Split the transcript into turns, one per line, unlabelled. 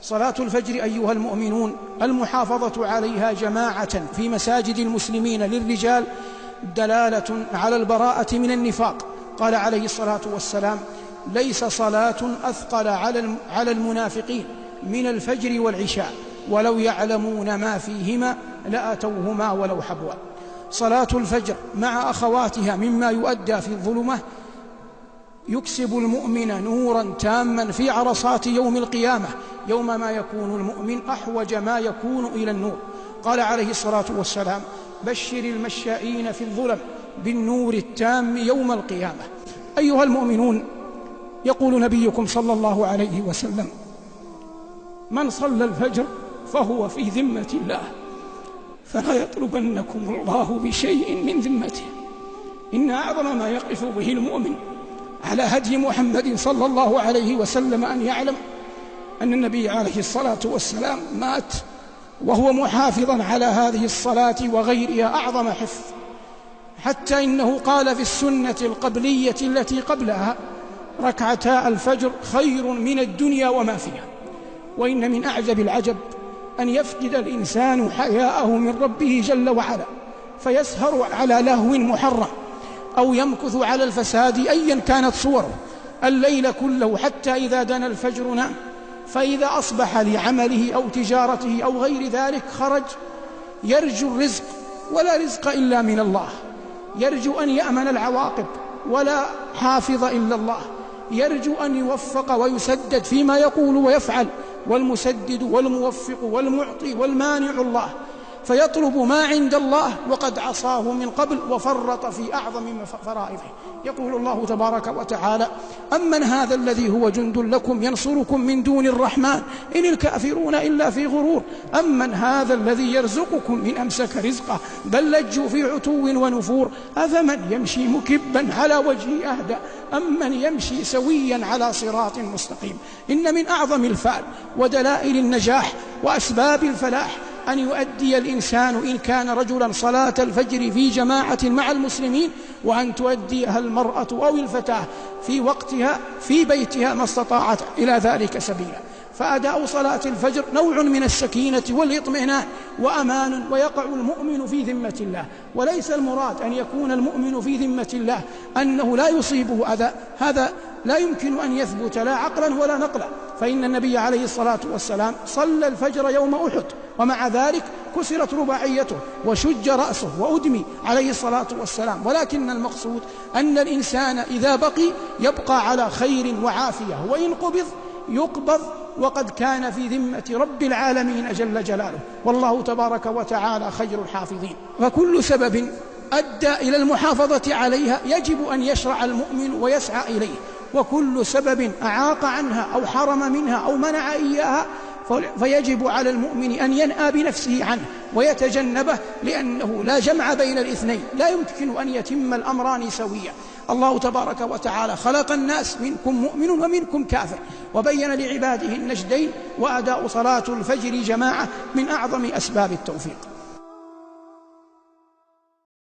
صلاة الفجر أيها المؤمنون المحافظة عليها جماعة في مساجد المسلمين للرجال دلالة على البراءة من النفاق. قال عليه الصلاة والسلام: ليس صلاة أثقل على المنافقين من الفجر والعشاء ولو يعلمون ما فيهما لأتوهما ولو حبوا. صلاة الفجر مع أخواتها مما يؤدى في الظلمة يكسب المؤمن نورا تاما في عرصات يوم القيامة، يوم ما يكون المؤمن أحوج ما يكون إلى النور. قال عليه الصلاة والسلام: بشر المشائين في الظلم بالنور التام يوم القيامة. أيها المؤمنون، يقول نبيكم صلى الله عليه وسلم: من صلى الفجر فهو في ذمة الله، فلا يطلبنكم الله بشيء من ذمته. إن أعظم ما يقف به المؤمن على هدي محمد صلى الله عليه وسلم أن يعلم أن النبي عليه الصلاة والسلام مات وهو محافظا على هذه الصلاة وغيرها أعظم حفظ، حتى إنه قال في السنة القبلية التي قبلها: ركعتا الفجر خير من الدنيا وما فيها. وإن من أعجب العجب أن يفقد الإنسان حياءه من ربه جل وعلا فيسهر على لهو محرم أو يمكث على الفساد أيا كانت صوره الليل كله حتى إذا دنا الفجر نام، فإذا أصبح لعمله أو تجارته أو غير ذلك خرج يرجو الرزق ولا رزق إلا من الله، يرجو أن يأمن العواقب ولا حافظ إلا الله، يرجو أن يوفق ويسدد فيما يقول ويفعل، والمسدد والموفق والمعطي والمانع الله، فيطلب ما عند الله وقد عصاه من قبل وفرط في أعظم فرائضه. يقول الله تبارك وتعالى: أمن هذا الذي هو جند لكم ينصركم من دون الرحمن إن الكافرون إلا في غرور أمن هذا الذي يرزقكم إن أمسك رزقه بل لجوا في عتو ونفور أفمن يمشي مكبا على وجهه أهدى أمن يمشي سويا على صراط مستقيم. إن من أعظم الفعل ودلائل النجاح وأسباب الفلاح أن يؤدي الإنسان إن كان رجلا صلاة الفجر في جماعة مع المسلمين، وأن تؤديها المرأة أو الفتاة في وقتها في بيتها ما استطاعت إلى ذلك سبيلا. فأداء صلاة الفجر نوع من السكينة والإطمئنان وأمان، ويقع المؤمن في ذمة الله. وليس المراد أن يكون المؤمن في ذمة الله أنه لا يصيبه أذى، هذا لا يمكن أن يثبت لا عقلا ولا نقلا، فإن النبي عليه الصلاة والسلام صلى الفجر يوم أحد ومع ذلك كسرت رباعيته وشج رأسه وأدمي عليه الصلاة والسلام. ولكن المقصود أن الإنسان إذا بقي يبقى على خير وعافية، وإن قبض يقبض وقد كان في ذمة رب العالمين جل جلاله، والله تبارك وتعالى خير الحافظين. فكل سبب أدى إلى المحافظة عليها يجب أن يشرع المؤمن ويسعى إليه، وكل سبب أعاق عنها أو حرم منها أو منع إياها فيجب على المؤمن أن ينأى بنفسه عنه ويتجنبه، لأنه لا جمع بين الاثنين، لا يمكن أن يتم الأمران سويا. الله تبارك وتعالى خلق الناس منكم مؤمن ومنكم كافر، وبين لعباده النجدين، وأداء صلاة الفجر جماعة من أعظم أسباب التوفيق.